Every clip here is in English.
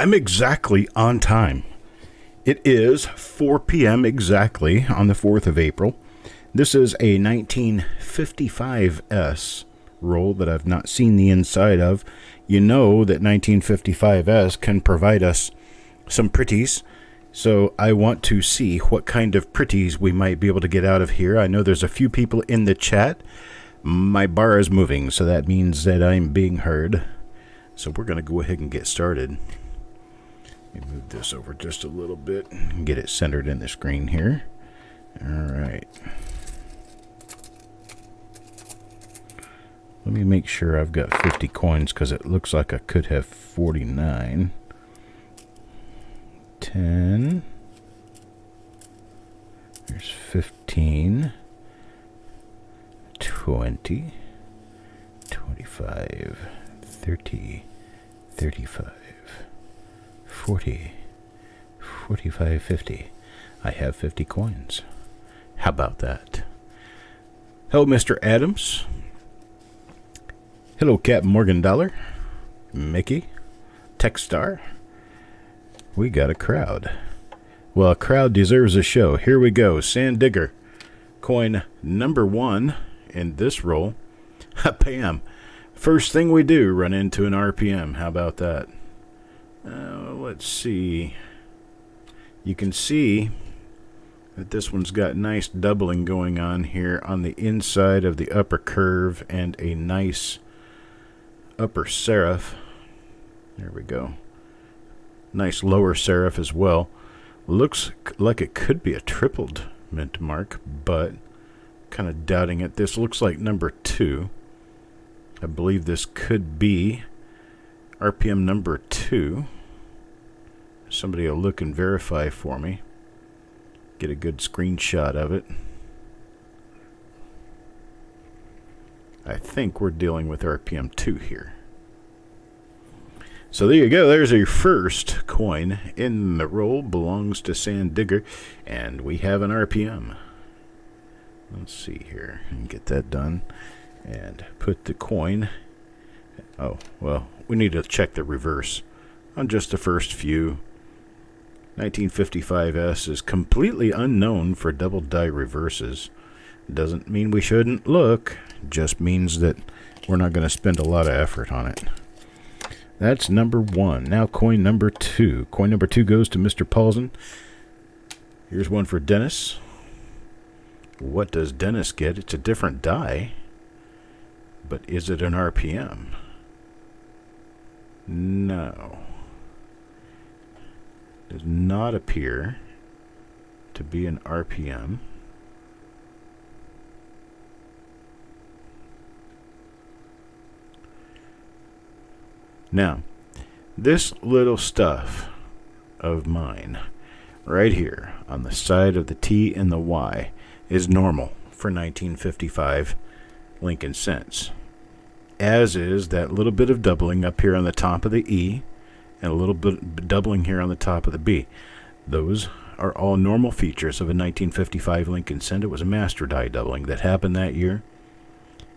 I'm exactly on time. It is 4 p.m. exactly on the 4th of April. This is a 1955S roll that I've not seen the inside of. You know that 1955S can provide us some pretties, so I want to see what kind of pretties we might be able to get out of here. I know there's a few people in the chat. My bar is moving, so that means that I'm being heard. So we're going to go ahead and get started. Let me move this over just a little bit and get it centered in the screen here. All right. Let me make sure I've got 50 coins because it looks like I could have 49. 10. There's 15. 20. 25. 30. 35. 40. 45. 50. I have 50 coins. How about that? Hello, Mr. Adams. Hello, Captain Morgan Dollar, Mickey, Techstar. We got a crowd. Well, a crowd deserves a show. Here we go. Sand Digger, coin number 1 in this roll. Bam. First thing we do, run into an RPM. How about that? Let's see. You can see that this one's got nice doubling going on here on the inside of the upper curve and a nice upper serif. There we go. Nice lower serif as well. Looks like it could be a tripled mint mark, but kind of doubting it. This looks like number 2. I believe this could be RPM number 2. Somebody will look and verify for me. Get a good screenshot of it. I think we're dealing with RPM 2 here. So there you go. There's your first coin in the roll. Belongs to Sand Digger. And we have an RPM. Let's see here. And get that done. And put the coin. Oh, well, we need to check the reverse on just the first few. 1955S is completely unknown for double die reverses. Doesn't mean we shouldn't look. Just means that we're not going to spend a lot of effort on it. That's number 1. Now coin number 2. Coin number 2 goes to Mr. Paulson. Here's one for Dennis. What does Dennis get? It's a different die. But is it an RPM? No. Does not appear to be an RPM. Now, this little stuff of mine right here on the side of the T and the Y is normal for 1955 Lincoln cents, as is that little bit of doubling up here on the top of the E and a little bit doubling here on the top of the B. Those are all normal features of a 1955 Lincoln cent. It was a master die doubling that happened that year,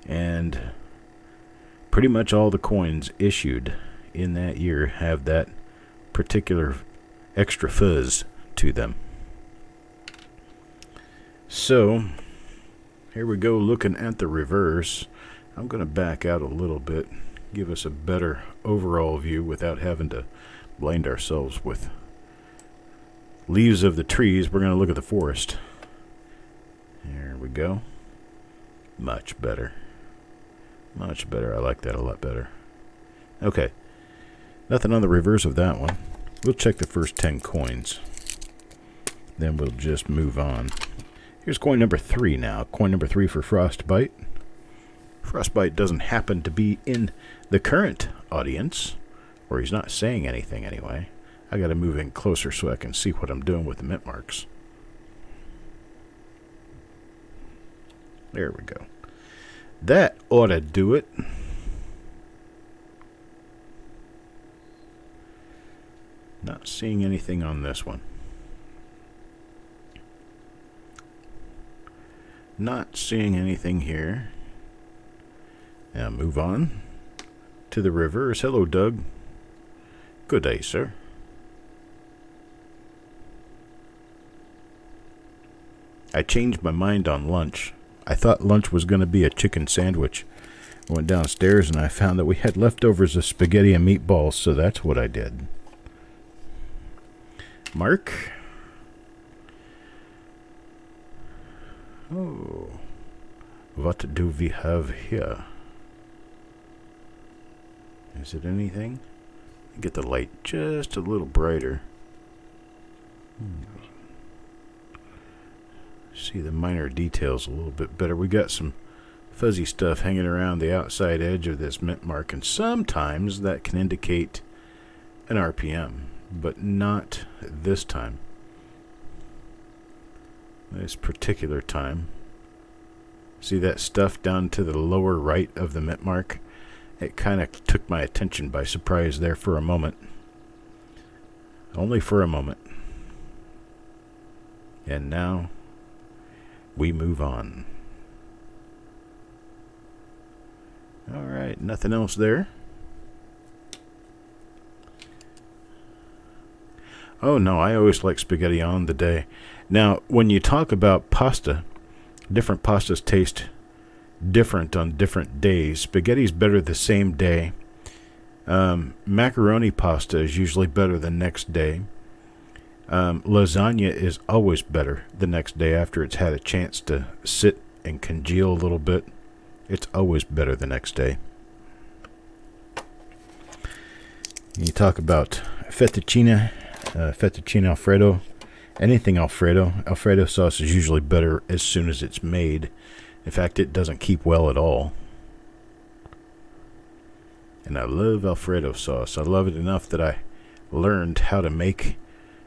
and pretty much all the coins issued in that year have that particular extra fuzz to them. So here we go, looking at the reverse. I'm going to back out a little bit, give us a better overall view without having to blind ourselves with leaves of the trees. We're going to look at the forest. There we go. Much better. Much better. I like that a lot better. Okay. Nothing on the reverse of that one. We'll check the first 10 coins. Then we'll just move on. Here's coin number 3 now. Coin number 3 for Frostbite. Frostbite doesn't happen to be in the current audience, or he's not saying anything anyway. I got to move in closer so I can see what I'm doing with the mint marks. There we go. That ought to do it. Not seeing anything on this one. Not seeing anything here. Now move on to the reverse. Hello, Doug. Good day, sir. I changed my mind on lunch. I thought lunch was going to be a chicken sandwich. I went downstairs and I found that we had leftovers of spaghetti and meatballs, so that's what I did. Mark? Oh. What do we have here? Is it anything? Get the light just a little brighter. See the minor details a little bit better. We got some fuzzy stuff hanging around the outside edge of this mint mark, and sometimes that can indicate an RPM, but not this time. This particular time. See that stuff down to the lower right of the mint mark? It kind of took my attention by surprise there for a moment. Only for a moment. And now we move on. Alright, nothing else there. Oh no, I always like spaghetti on the day. Now, when you talk about pasta, different pastas taste different on different days. Spaghetti's better the same day. Macaroni pasta is usually better the next day. Lasagna is always better the next day after it's had a chance to sit and congeal a little bit. It's always better the next day. You talk about fettuccine Alfredo, anything Alfredo. Alfredo sauce is usually better as soon as it's made. In fact, it doesn't keep well at all. And I love Alfredo sauce. I love it enough that I learned how to make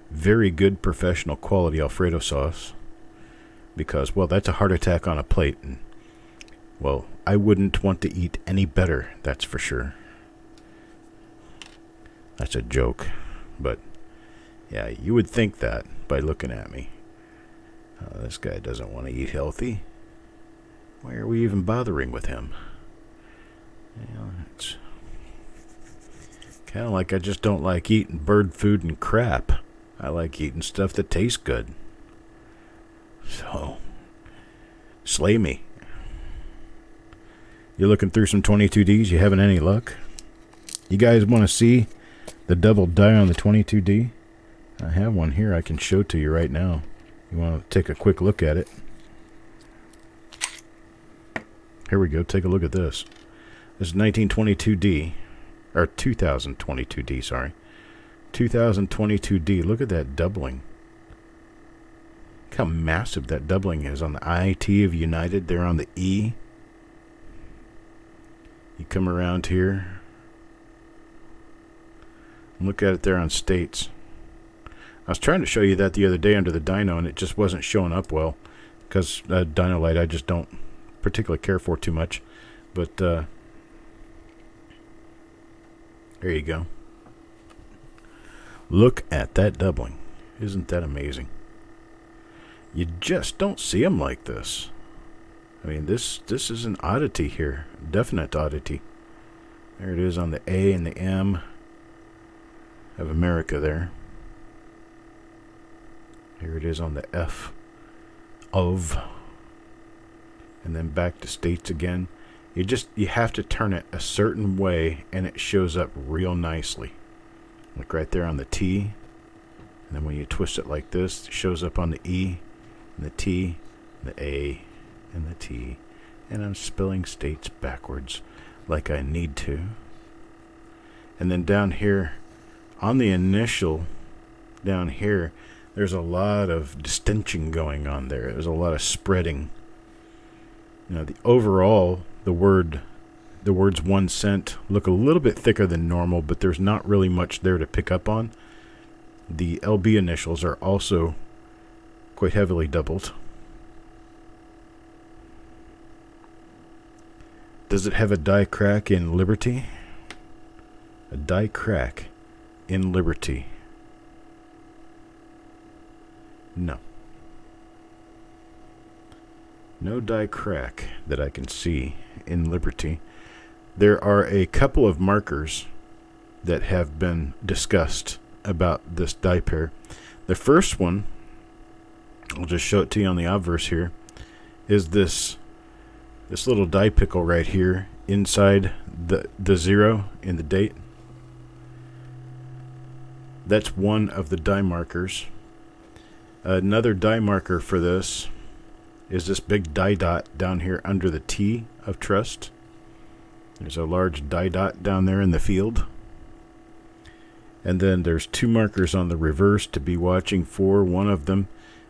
very good professional quality Alfredo sauce. Because, well, that's a heart attack on a plate. And, well, I wouldn't want to eat any better, that's for sure. That's a joke. But, yeah, you would think that by looking at me. This guy doesn't want to eat healthy. Why are we even bothering with him? It's kind of like I just don't like eating bird food and crap. I like eating stuff that tastes good. So, slay me. You're looking through some 22Ds? You having any luck? You guys want to see the double die on the 22D? I have one here I can show to you right now. You want to take a quick look at it? Here we go. Take a look at this. This is 1922D, or 2022D, sorry. 2022D. Look at that doubling. Look how massive that doubling is on the IT of United. They're on the E. You come around here. Look at it there on states. I was trying to show you that the other day under the dyno, and it just wasn't showing up well. Because dyno light I just don't particularly care for too much. But, there you go. Look at that doubling. Isn't that amazing? You just don't see them like this. I mean, this is an oddity here. Definite oddity. There it is on the A and the M of America there. Here it is on the F of. And then back to states again. You have to turn it a certain way and it shows up real nicely. Like right there on the T. And then when you twist it like this, it shows up on the E and the T, and the A and the T. And I'm spelling states backwards like I need to. And then down here on the initial down here, there's a lot of distension going on there. There's a lot of spreading. Now, the overall, the words 1 cent look a little bit thicker than normal, but there's not really much there to pick up on. The LB initials are also quite heavily doubled. Does it have a die crack in Liberty? A die crack in Liberty. No. No die crack that I can see in Liberty. There are a couple of markers that have been discussed about this die pair. The first one I'll just show it to you on the obverse here, is this little die pickle right here inside the 0 in the date. That's one of the die markers. Another die marker for this is this big die dot down here under the T of trust. There's a large die dot down there in the field. And then there's 2 markers on the reverse to be watching for. One of them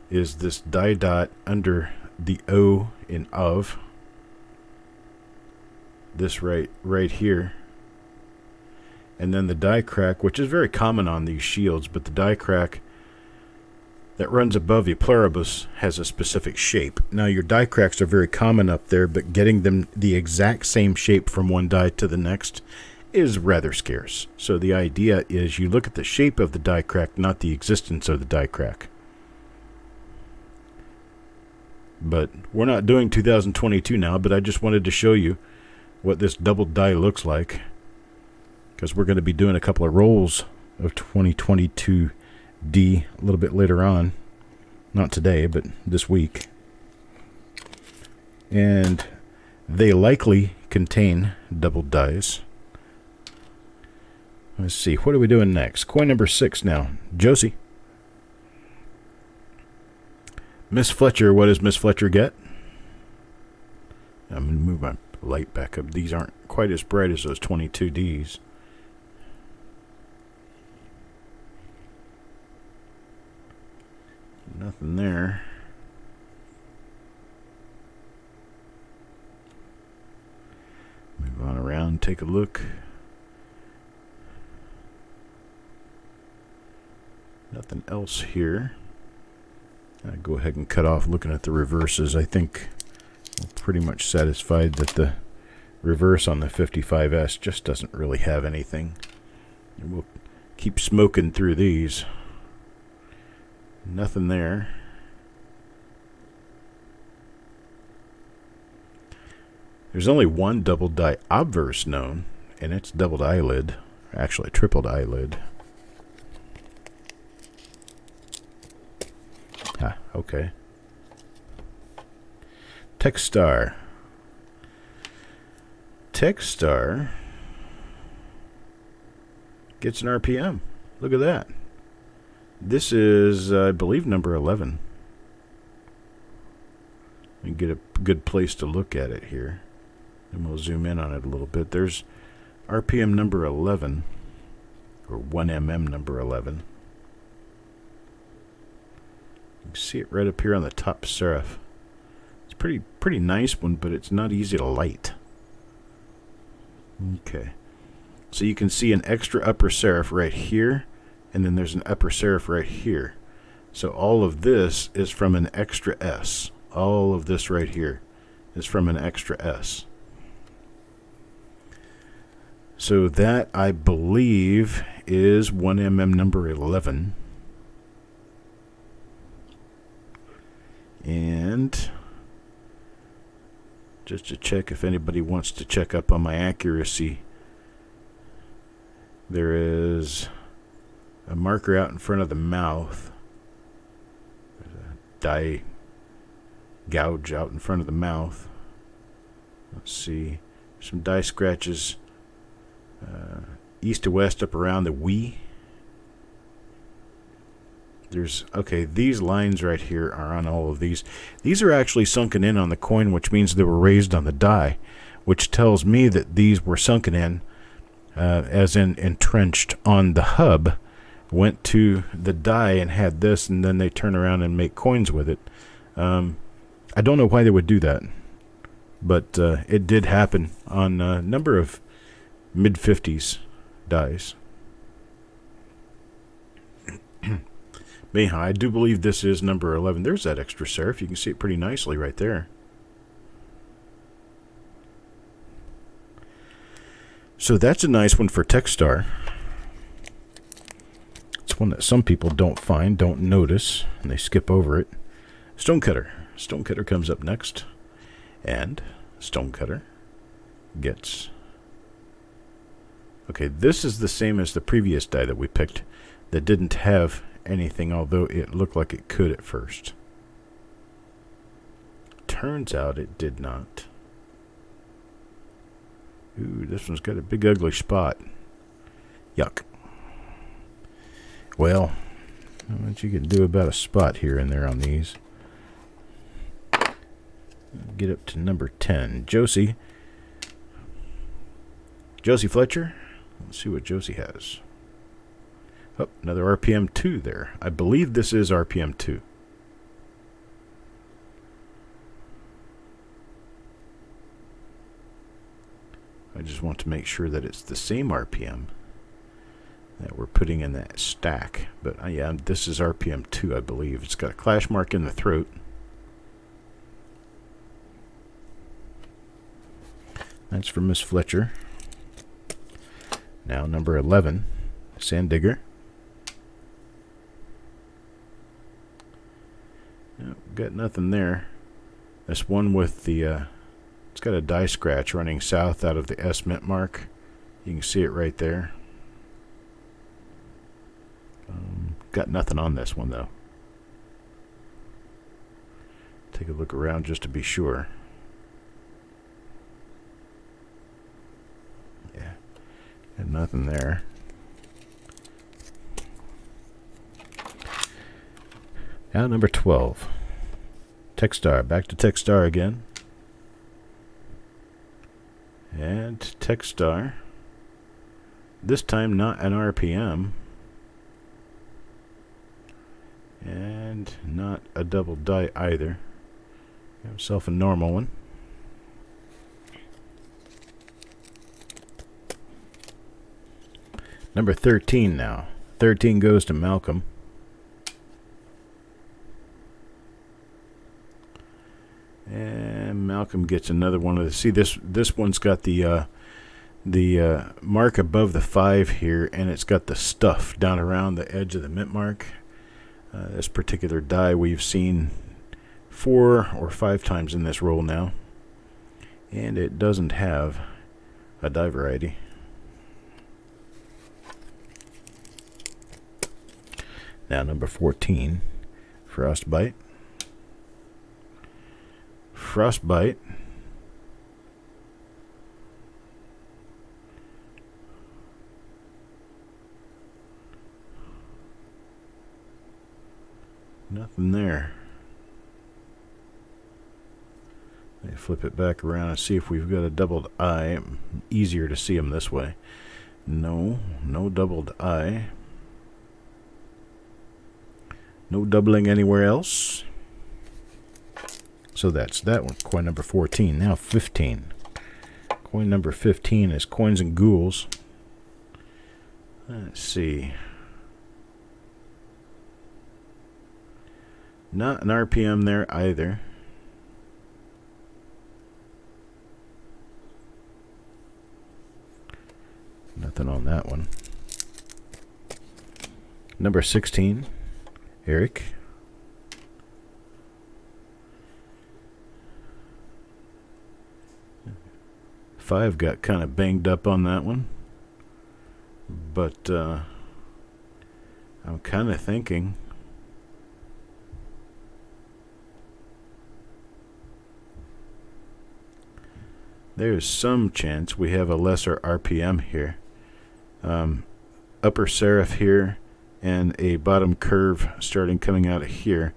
is this die dot under the O in of. This right here. And then the die crack, which is very common on these shields, but the die crack that runs above your pluribus has a specific shape. Now your die cracks are very common up there, but getting them the exact same shape from one die to the next is rather scarce. So the idea is you look at the shape of the die crack, not the existence of the die crack. But we're not doing 2022 now, but I just wanted to show you what this double die looks like, because we're going to be doing a couple of rolls of 2022D a little bit later on. Not today, but this week. And they likely contain double dies. Let's see, what are we doing next? Coin number 6 now. Josie. Miss Fletcher, what does Miss Fletcher get? I'm going to move my light back up. These aren't quite as bright as those 22Ds. Nothing there. Move on around, take a look. Nothing else here. I'll go ahead and cut off looking at the reverses. I think we're pretty much satisfied that the reverse on the 55S just doesn't really have anything. And we'll keep smoking through these. Nothing there. There's only one double die obverse known, and it's doubled eyelid. Actually, tripled eyelid. Ah, okay. Techstar. Techstar gets an RPM. Look at that. This is, I believe, number 11. We get a good place to look at it here. And we'll zoom in on it a little bit. There's RPM number 11, or 1mm number 11. You can see it right up here on the top serif. It's a pretty nice one, but it's not easy to light. Okay. So you can see an extra upper serif right here, and then there's an upper serif right here. So all of this is from an extra S. All of this right here is from an extra S. So that, I believe, is 1mm number 11. And just to check if anybody wants to check up on my accuracy, there is a marker out in front of the mouth. There's a die gouge out in front of the mouth. Let's see. Some die scratches east to west up around the wee. There's, okay, these lines right here are on all of these. These are actually sunken in on the coin, which means they were raised on the die, which tells me that these were sunken in, as in entrenched on the hub, went to the die and had this, and then they turn around and make coins with it. I don't know why they would do that, but it did happen on a number of mid-50s dies. Anyhow, I do believe this is number 11. There's that extra serif. You can see it pretty nicely right there. So that's a nice one for Techstar. It's one that some people don't find, don't notice, and they skip over it. Stonecutter. Stonecutter comes up next. And Stonecutter gets... Okay, this is the same as the previous die that we picked that didn't have anything, although it looked like it could at first. turns out it did not. Ooh, this one's got a big ugly spot. Yuck. Well, not much you can do about a spot here and there on these. Get up to number 10. Josie Fletcher. Let's see what Josie has. Oh, another RPM 2 there. I believe this is RPM 2. I just want to make sure that it's the same RPM that we're putting in that stack. But yeah, this is RPM 2, I believe. It's got a clash mark in the throat. That's for Miss Fletcher. Now number 11, Sand Digger. Nope, got nothing there. This one with the, it's got a die scratch running south out of the S mint mark. You can see it right there. Got nothing on this one though. Take a look around just to be sure. Yeah, got nothing there. Now number 12, Techstar. Back to Techstar again. And Techstar. This time not an RPM. And not a double die either. Got himself a normal one. Number 13 now. 13 goes to Malcolm. And Malcolm gets another one of the. See, this one's got the mark above the 5 here, and it's got the stuff down around the edge of the mint mark. This particular die we've seen 4 or 5 times in this roll now, and it doesn't have a die variety. Now number 14, Frostbite. Frostbite. Nothing there. Let me flip it back around and see if we've got a doubled I. Easier to see them this way. No doubled I. No doubling anywhere else. So that's that one. Coin number 14. Now 15. Coin number 15 is Coins and Ghouls. Let's see. Not an RPM there either. Nothing on that one. Number 16, Eric. Five got kind of banged up on that one. But I'm kind of thinking there's some chance we have a lesser RPM here. Upper serif here and a bottom curve starting coming out of here.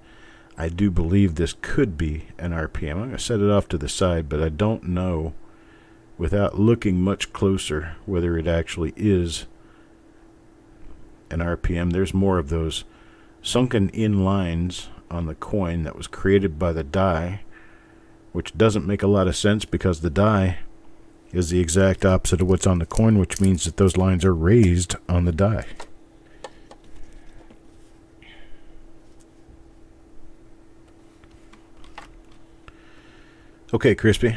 I do believe this could be an RPM. I'm going to set it off to the side, but I don't know without looking much closer whether it actually is an RPM. There's more of those sunken in lines on the coin that was created by the die, which doesn't make a lot of sense because the die is the exact opposite of what's on the coin, which means that those lines are raised on the die. Okay, Crispy.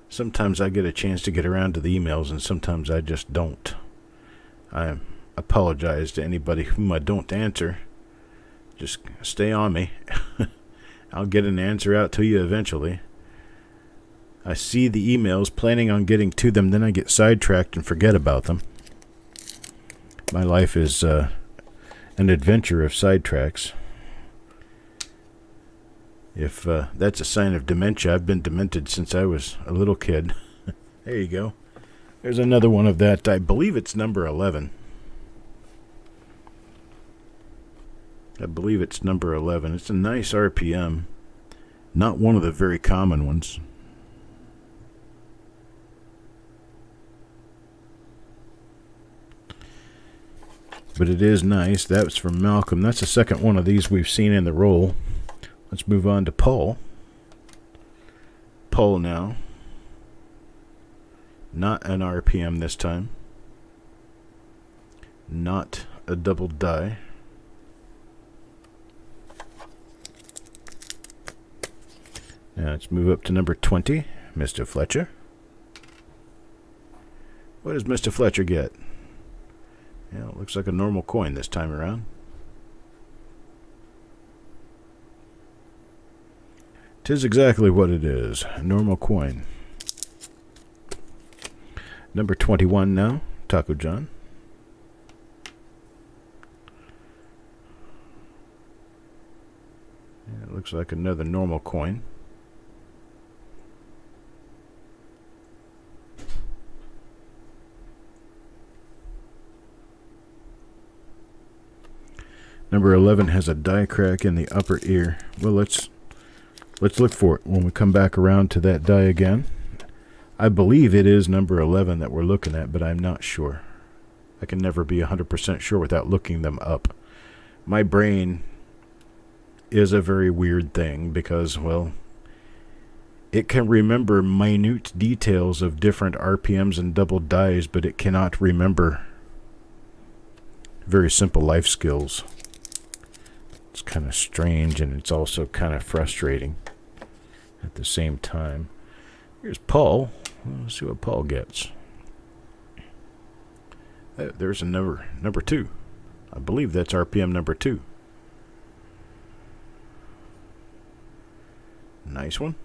Sometimes I get a chance to get around to the emails, and sometimes I just don't. I apologize to anybody whom I don't answer. Just stay on me. I'll get an answer out to you eventually. I see the emails, planning on getting to them, then I get sidetracked and forget about them. My life is an adventure of sidetracks. If that's a sign of dementia, I've been demented since I was a little kid. There you go. There's another one of that. I believe it's number 11. I believe it's number 11. It's a nice RPM. Not one of the very common ones. But it is nice. That was from Malcolm. That's the second one of these we've seen in the roll. Let's move on to Paul. Paul now. Not an RPM this time. Not a double die. Now let's move up to number 20, Mr. Fletcher. What does Mr. Fletcher get? Yeah, it looks like a normal coin this time around. Tis exactly what it is, a normal coin. Number 21 now, Taco John. Yeah, it looks like another normal coin. Number 11 has a die crack in the upper ear. Well, let's look for it when we come back around to that die again. I believe it is number 11 that we're looking at, but I'm not sure. I can never be 100% sure without looking them up. My brain is a very weird thing because, well, it can remember minute details of different RPMs and double dies, but it cannot remember very simple life skills. It's kind of strange, and it's also kind of frustrating at the same time. Here's Paul. Let's see what Paul gets. There's a number 2. I believe that's RPM number 2. Nice one.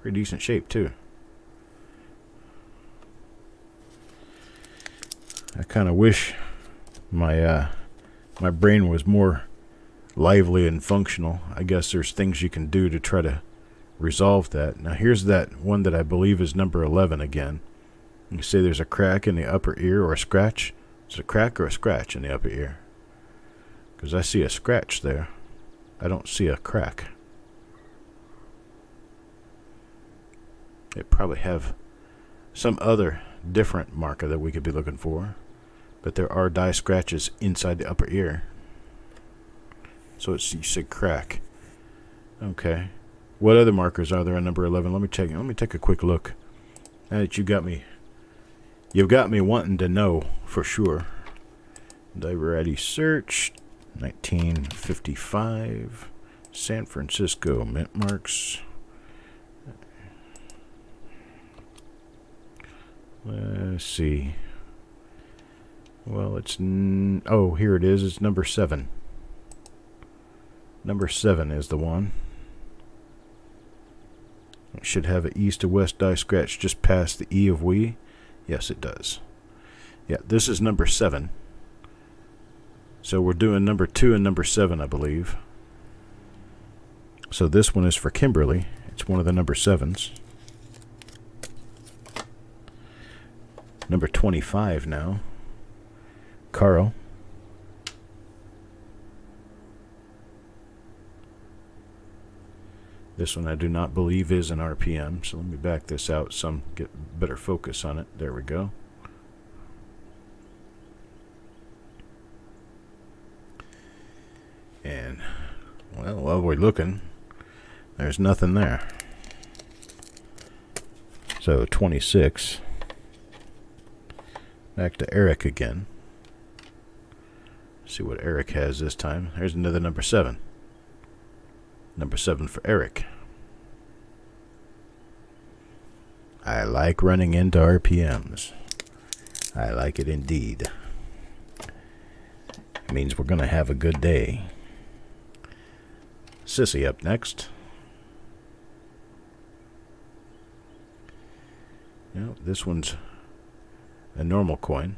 Pretty decent shape, too. I kind of wish my brain was more lively and functional. I guess there's things you can do to try to resolve that. Now here's that one that I believe is number 11 again. You say there's a crack in the upper ear or a scratch. Is it a crack or a scratch in the upper ear? Because I see a scratch there. I don't see a crack. It probably have some other different marker that we could be looking for. But there are die scratches inside the upper ear. So you said crack. Okay. What other markers are there on number 11? Let me check. Let me take a quick look. Now that you've got me wanting to know for sure. Die variety search. 1955. San Francisco mint marks. Let's see. Well, it's oh, here it is. It's number 7. Number 7 is the one. It should have an east to west die scratch just past the E of we. Yes, it does. Yeah, this is number 7. So we're doing number 2 and number 7, I believe. So this one is for Kimberly. It's one of the number 7s. Number 25 now. Carl. This one I do not believe is an RPM, so let me back this out some, get better focus on it. There we go. And, well, while we're looking, there's nothing there. So 26. Back to Eric again. See what Eric has this time. There's another number 7. Number 7 for Eric. I like running into RPMs. I like it indeed. It means we're going to have a good day. Sissy up next. Yep, this one's a normal coin.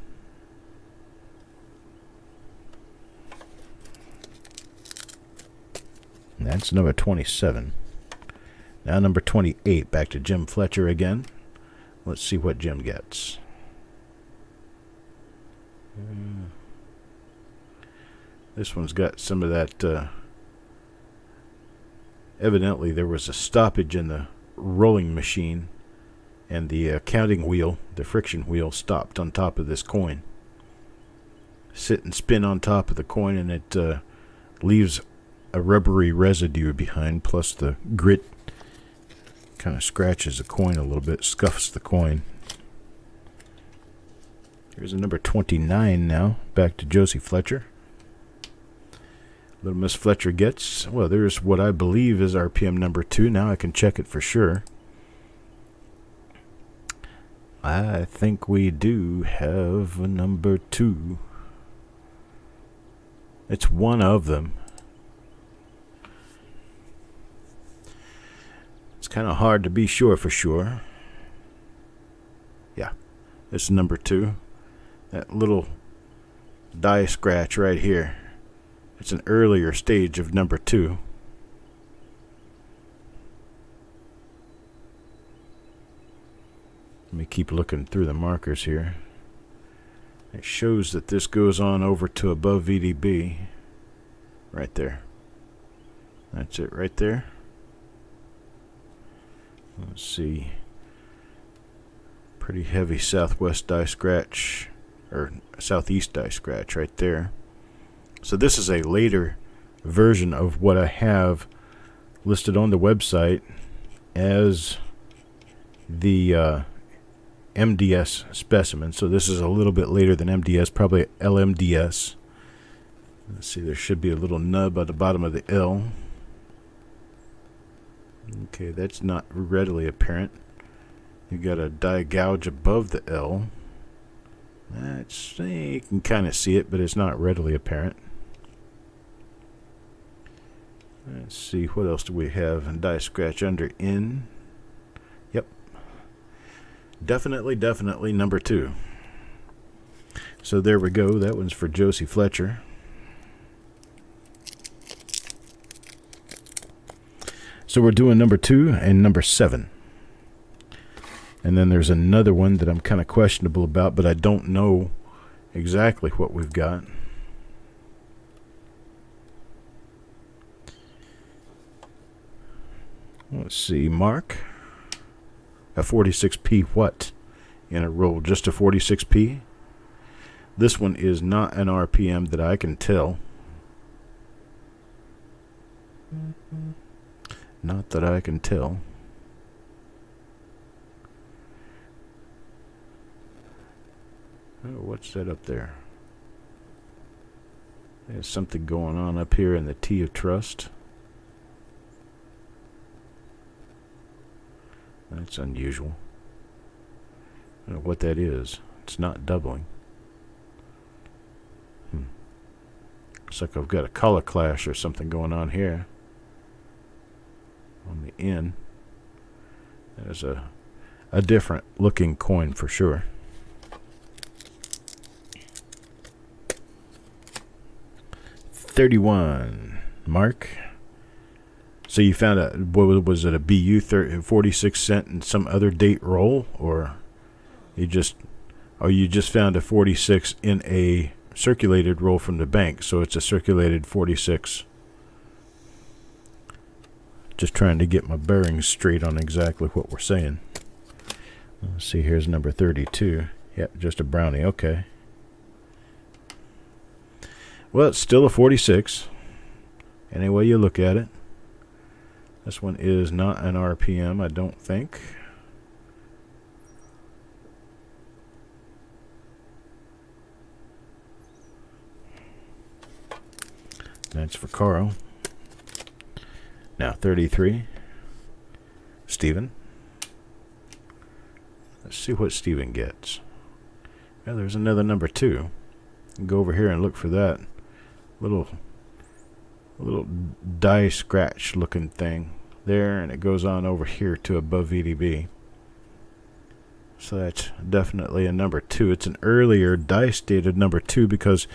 That's number 27. Now number 28, back to Jim Fletcher again. Let's see what Jim gets. This one's got some of that, evidently there was a stoppage in the rolling machine, and the counting wheel, the friction wheel, stopped on top of this coin. Sit and spin on top of the coin, and it leaves a rubbery residue behind, plus the grit kind of scratches the coin a little bit, scuffs the coin. Here's a number 29 now, back to Josie Fletcher. Little Miss Fletcher gets, well, there's what I believe is RPM number 2. Now I can check it for sure. I think we do have a number 2. It's one of them. It's kind of hard to be sure for sure. Yeah, it's number 2. That little die scratch right here. It's an earlier stage of number 2. Let me keep looking through the markers here. It shows that this goes on over to above VDB. Right there. That's it right there. Let's see. Pretty heavy southwest die scratch, or southeast die scratch right there. So this is a later version of what I have listed on the website as the MDS specimen. So this is a little bit later than MDS, probably LMDS. Let's see, there should be a little nub at the bottom of the L. Okay, that's not readily apparent. You got a die gouge above the L. That's, you can kind of see it, but it's not readily apparent. Let's see, what else do we have? And die scratch under N. Yep. Definitely number 2. So there we go. That one's for Josie Fletcher. So we're doing number 2 and number 7. And then there's another one that I'm kind of questionable about, but I don't know exactly what we've got. Let's see, Mark. A 46p what? In a roll, just a 46p? This one is not an RPM that I can tell. Not that I can tell. Oh, what's that up there? There's something going on up here in the T of trust. That's unusual. I don't know what that is. It's not doubling. Looks like I've got a color clash or something going on here. On the N. There's a different looking coin for sure. $31, Mark. So you found a, what was it, a BU 46 cent and some other date roll, or you just found a 46 in a circulated roll from the bank, so it's a circulated 46. Just trying to get my bearings straight on exactly what we're saying. Let's see, here's number 32. Yep, just a brownie, okay. Well, it's still a 46. Any way you look at it. This one is not an RPM, I don't think. That's for Carl. Now 33. Stephen. Let's see what Stephen gets. Well, there's another number 2. Go over here and look for that. Little die scratch looking thing there, and it goes on over here to above VDB. So that's definitely a number 2. It's an earlier die stated number 2 because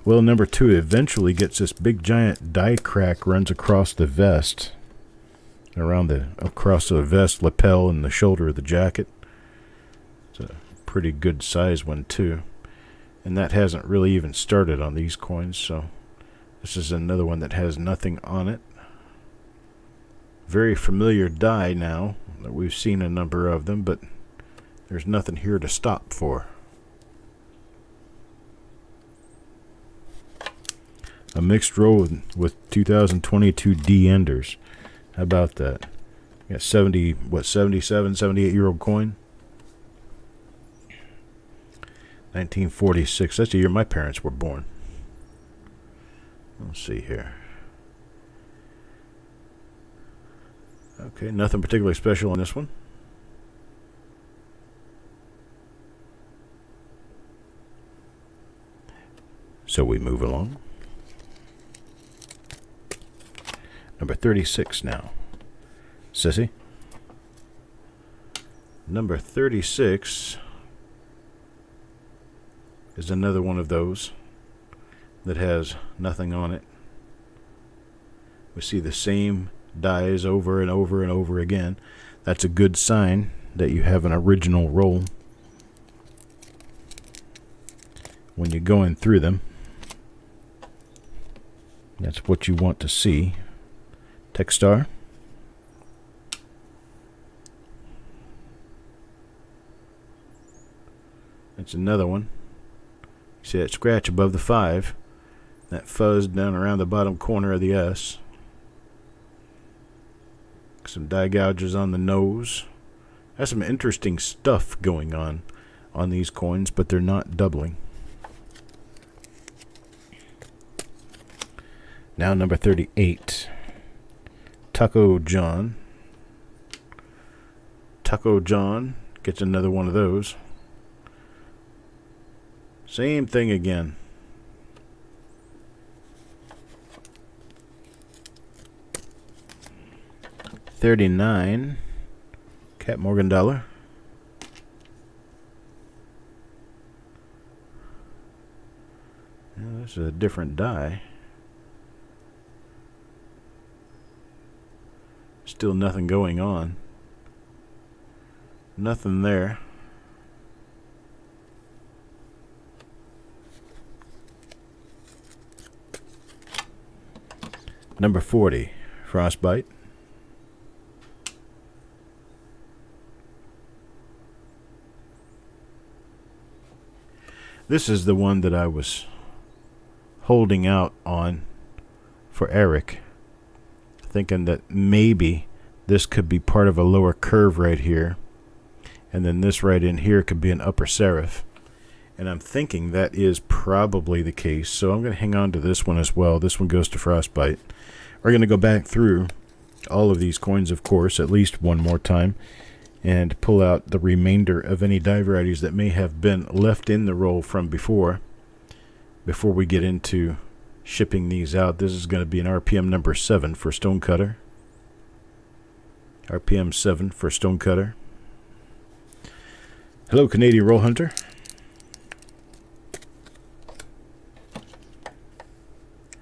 Well, number 2 eventually gets this big giant die crack runs across the vest, across the vest lapel and the shoulder of the jacket. It's a pretty good size one too, and that hasn't really even started on these coins, so this is another one that has nothing on it. Very familiar die now that we've seen a number of them, but there's nothing here to stop for. A mixed roll with 2022 D Enders. How about that? Got 77, 78-year-old coin. 1946. That's the year my parents were born. Let's see here. Okay, nothing particularly special on this one. So we move along. Number 36 now. Sissy. Number 36 is another one of those that has nothing on it. We see the same dies over and over and over again. That's a good sign that you have an original roll when you're going through them. That's what you want to see. Techstar. That's another one. See that scratch above the 5. That fuzz down around the bottom corner of the S. Some die gouges on the nose. Has some interesting stuff going on these coins, but they're not doubling. Now number 38. Taco John. Taco John gets another one of those. Same thing again. $39. Cap Morgan dollar. Now, this is a different die. Still nothing going on. Nothing there. Number 40, Frostbite. This is the one that I was holding out on for Eric, thinking that maybe this could be part of a lower curve right here, and then this right in here could be an upper serif. And I'm thinking that is probably the case, so I'm going to hang on to this one as well. This one goes to Frostbite. We're going to go back through all of these coins, of course, at least one more time, and pull out the remainder of any die varieties that may have been left in the roll from before we get into shipping these out. This is going to be an RPM number 7 for Stonecutter. RPM 7 for Stonecutter. Hello, Canadian Roll Hunter.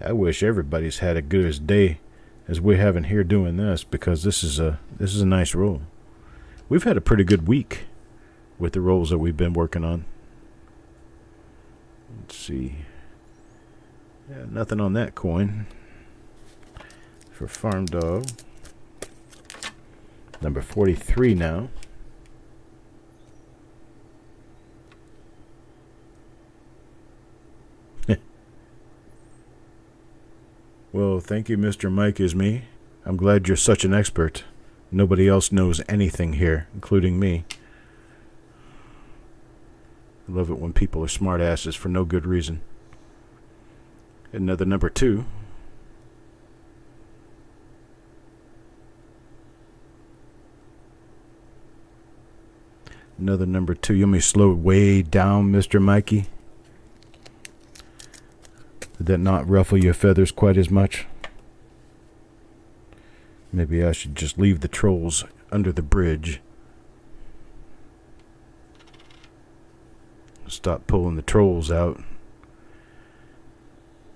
I wish everybody's had a good as day as we're having here doing this, because this is a nice roll. We've had a pretty good week with the rolls that we've been working on. Let's see. Yeah, nothing on that coin. For Farm Dog. Number 43 now. Well, thank you, Mr. Mike is me. I'm glad you're such an expert. Nobody else knows anything here, including me. I love it when people are smart asses for no good reason. Another number 2. Another number 2. You want me to slow it way down, Mr. Mikey? Did that not ruffle your feathers quite as much? Maybe I should just leave the trolls under the bridge. Stop pulling the trolls out.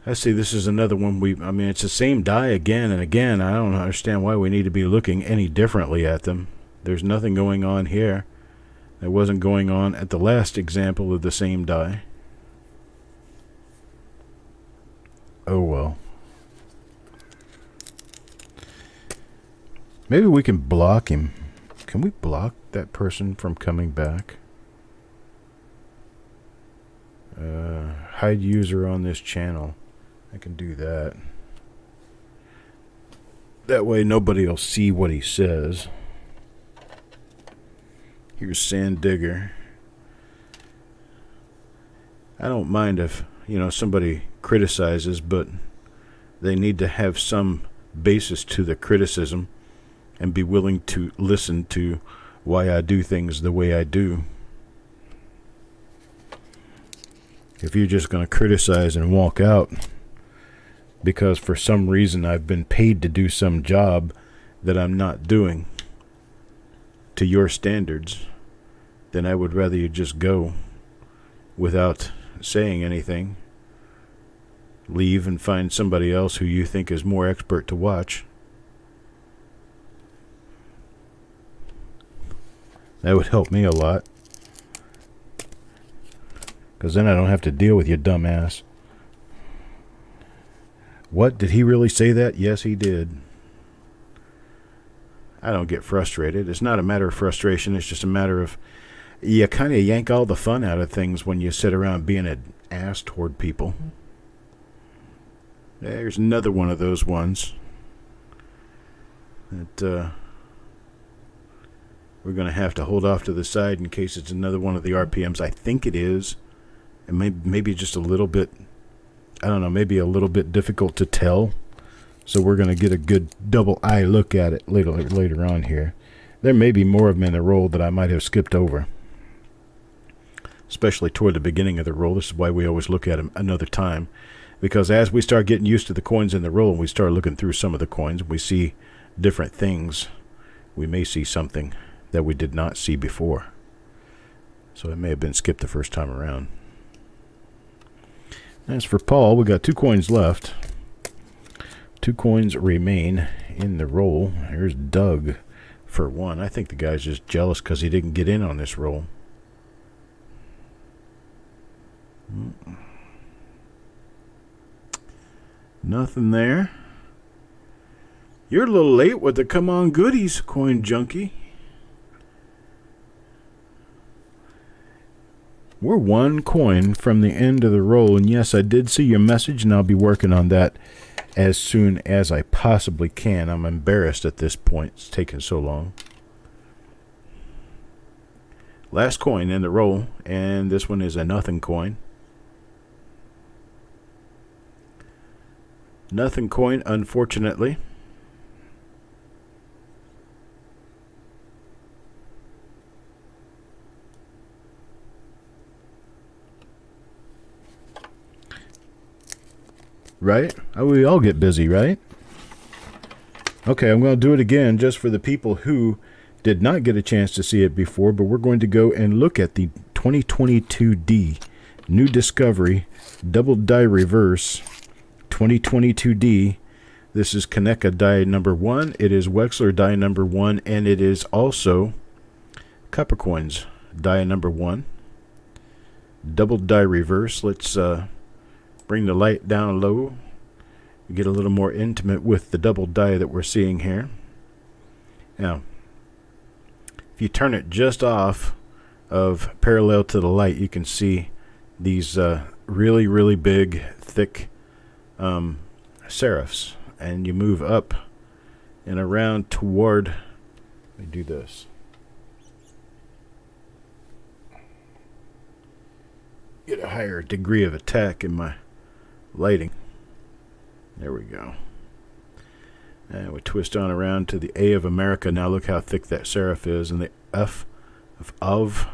I see this is another one I mean, it's the same die again and again. I don't understand why we need to be looking any differently at them. There's nothing going on here that wasn't going on at the last example of the same die. Oh well. Maybe we can block him. Can we block that person from coming back? Hide user on this channel. I can do that. That way nobody will see what he says. Here's Sand Digger. I don't mind if, somebody criticizes, but they need to have some basis to the criticism and be willing to listen to why I do things the way I do. If you're just going to criticize and walk out because for some reason I've been paid to do some job that I'm not doing to your standards, then I would rather you just go without saying anything. Leave and find somebody else who you think is more expert to watch. That would help me a lot. Because then I don't have to deal with you, dumbass. What? Did he really say that? Yes, he did. I don't get frustrated. It's not a matter of frustration. It's just a matter of you kind of yank all the fun out of things when you sit around being an ass toward people. There's another one of those ones that we're going to have to hold off to the side in case it's another one of the RPMs. I think it is. And maybe just a little bit, I don't know, maybe a little bit difficult to tell. So we're going to get a good double eye look at it later on here. There may be more of them in the roll that I might have skipped over, especially toward the beginning of the roll. This is why we always look at them another time, because as we start getting used to the coins in the roll and we start looking through some of the coins, we see different things. We may see something that we did not see before. So it may have been skipped the first time around. As for Paul, we got 2 coins left. 2 coins remain in the roll. Here's Doug for 1. I think the guy's just jealous because he didn't get in on this roll. Nothing there. You're a little late with the come on goodies, coin junkie. We're 1 coin from the end of the roll, and yes, I did see your message, and I'll be working on that as soon as I possibly can. I'm embarrassed at this point. It's taken so long. Last coin in the roll, and this one is a nothing coin. Nothing coin, unfortunately. Right? We all get busy, right? Okay, I'm going to do it again just for the people who did not get a chance to see it before, but we're going to go and look at the 2022D New Discovery Double Die Reverse 2022D. This is Kaneka die number 1. It is Wexler die number 1, and it is also Copper Coins die number 1. Double die reverse. Let's bring the light down low. Get a little more intimate with the double die that we're seeing here. Now, if you turn it just off of parallel to the light, you can see these really, really big, thick serifs. And you move up and around toward, let me do this. Get a higher degree of attack in my lighting. There we go. And we twist on around to the A of America. Now look how thick that serif is, and the F of,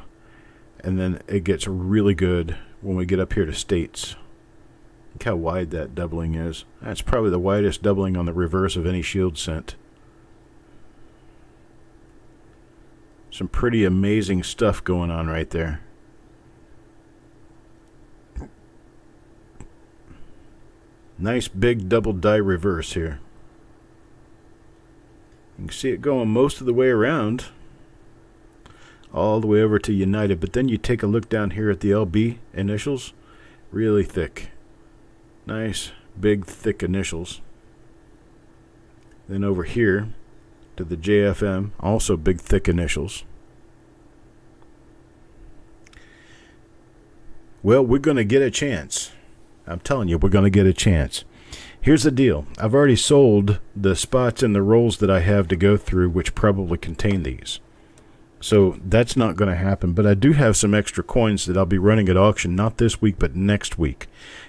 and then it gets really good when we get up here to states. Look how wide that doubling is. That's probably the widest doubling on the reverse of any shield cent. Some pretty amazing stuff going on right there. Nice big double die reverse here. You can see it going most of the way around, all the way over to United. But then you take a look down here at the LB initials, really thick. Nice, big, thick initials. Then over here to the JFM, also big, thick initials. Well, we're going to get a chance. I'm telling you, we're going to get a chance. Here's the deal. I've already sold the spots and the rolls that I have to go through, which probably contain these. So that's not going to happen. But I do have some extra coins that I'll be running at auction, not this week, but next week.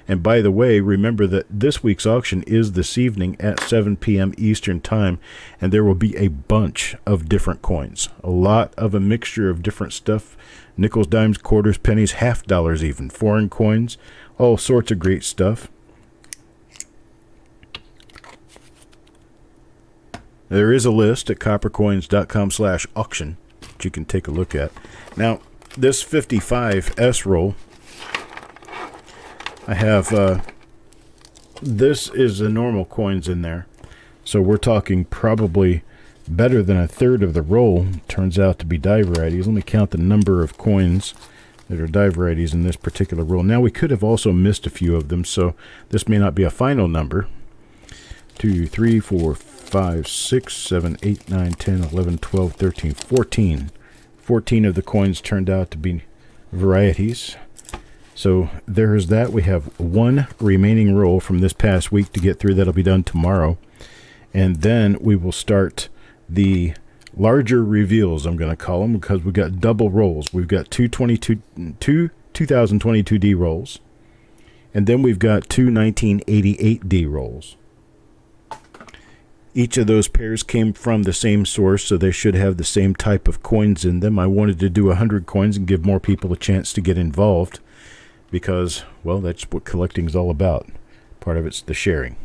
And by the way, remember that this week's auction is this evening at 7 p.m. Eastern Time, and there will be a bunch of different coins. A lot of a mixture of different stuff. Nickels, dimes, quarters, pennies, half dollars even. Foreign coins, all sorts of great stuff. There is a list at coppercoins.com/auction that you can take a look at. Now, this 55S roll, I have, this is the normal coins in there. So we're talking probably better than a third of the roll turns out to be die varieties. Let me count the number of coins that are die varieties in this particular roll. Now, we could have also missed a few of them, so this may not be a final number. 2, 3, 4, 5, 6, 7, 8, 9, 10, 11, 12, 13, 14. 14 of the coins turned out to be varieties. So there's that. We have one remaining roll from this past week to get through. That'll be done tomorrow. And then we will start the larger reveals, I'm going to call them, because we've got double rolls. We've got two 2022D rolls. And then we've got two 1988D rolls. Each of those pairs came from the same source, so they should have the same type of coins in them. I wanted to do 100 coins and give more people a chance to get involved because, well, that's what collecting is all about. Part of it's the sharing.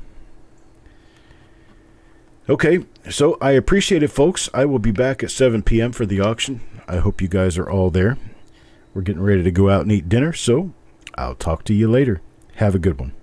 Okay, so I appreciate it, folks. I will be back at 7 p.m. for the auction. I hope you guys are all there. We're getting ready to go out and eat dinner, so I'll talk to you later. Have a good one.